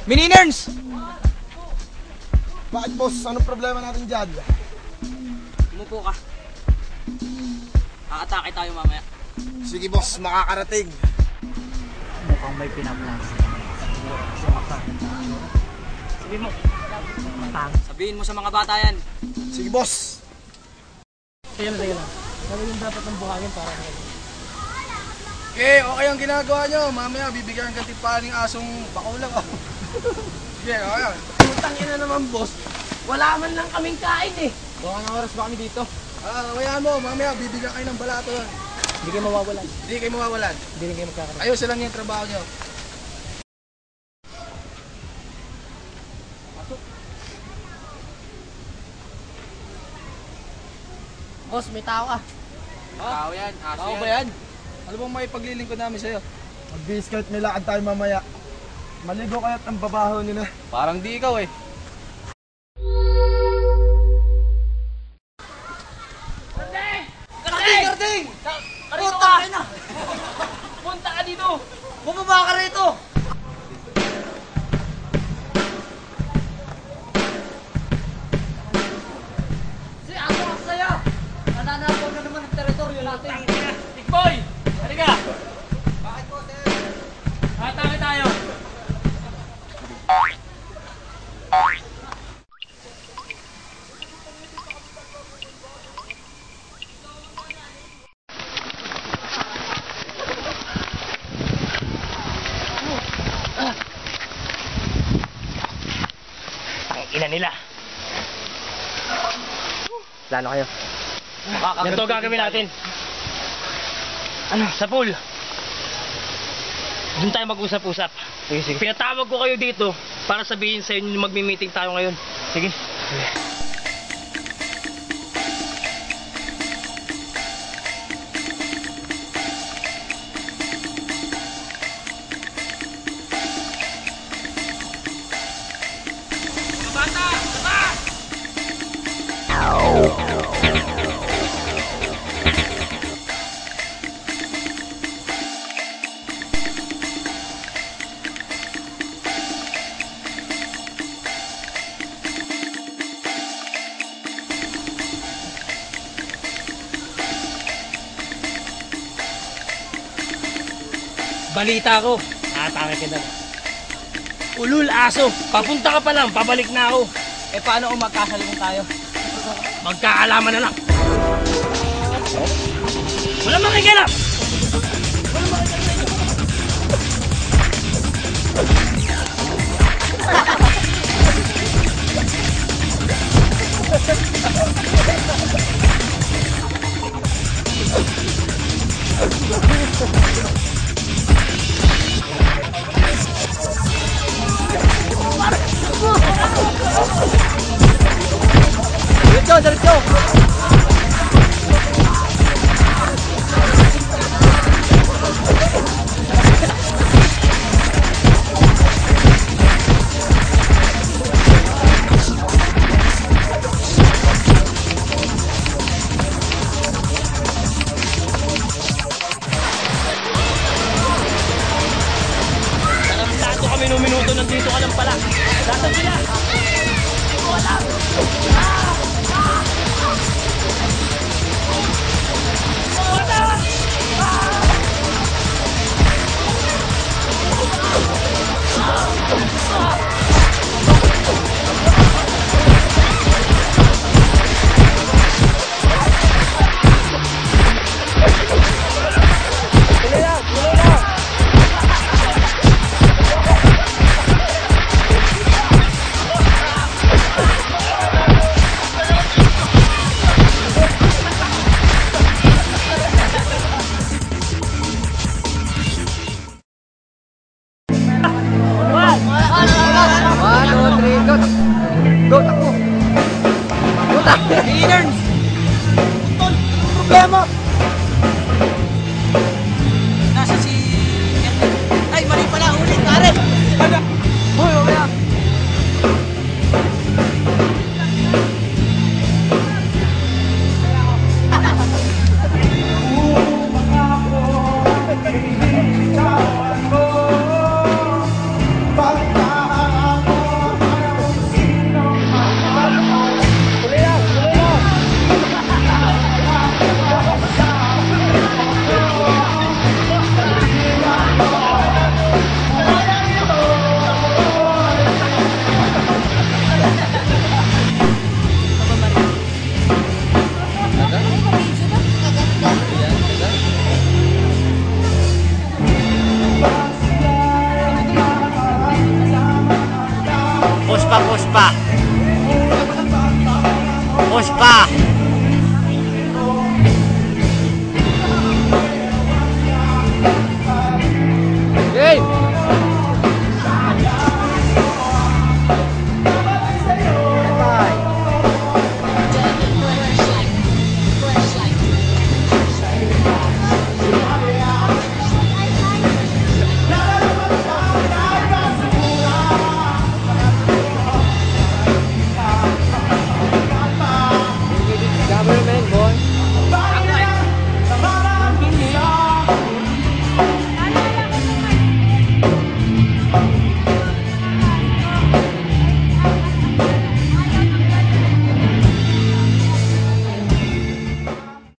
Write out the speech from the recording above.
Mininers! Bakit boss? Anong problema natin dyan? Umupo ka. Aatake tayo mamaya. Sige boss, makakarating. Mukhang may pinaplan. Sabihin mo. Sabihin mo sa mga bata yan. Sige boss. Sige lang. Sabi yung dapat ng buhangin para ngayon. Okay ang ginagawa nyo. Mamaya bibigyan ng gantimpala ng asong bakulang. Okay. Putang ina naman boss. Wala man lang kaming kain eh. Baka ng oras ba kami dito? Mamaya mo, mamaya bibigyan kayo ng balato yan. Hindi kayo mawawalan. Hindi kayo mawawalan. Hindi rin kayo magkakaroon. Ayusin lang yung trabaho nyo. Boss, may tao ka. Tao yan, aso Tao ba yan? Ano bang may paglilingkod namin sa'yo? Mag-biscuit, may lakad tayo mamaya. Maligo kayo at ang babaho nyo na. Parang di ikaw eh. Karding! Punta ka na! Punta ka dito! Bumaba ka rito! Si ako ang saya! Nananakaw na naman ang teritoryo natin. Big boy! Halika! Bakit po, sir? Atake tayo! Ina nila. Plano kayo. Ganito gagawin natin. Ano, sa pool. Doon tayo mag-usap-usap. Sige. Pinatawag ko kayo dito para sabihin sa inyo magmi-meeting tayo ngayon. Sige. Balita ko. Atake kita. Ulul aso. Papunta ka pa lang, pabalik na ako. Eh paano kung magkasalimong tayo? Magkaalaman na lang. Wala makikialam. Diretso! Tarantado kami nung minuto, nandito ka lang pala. Nasaan sila? Wala. Go, takbo! Go, takbo! Leaders! Tol, problema! Nasa si... Ay, mali pala, ulit, pare! Hoy, okay ah! Pagkakas Puspa. Puspa.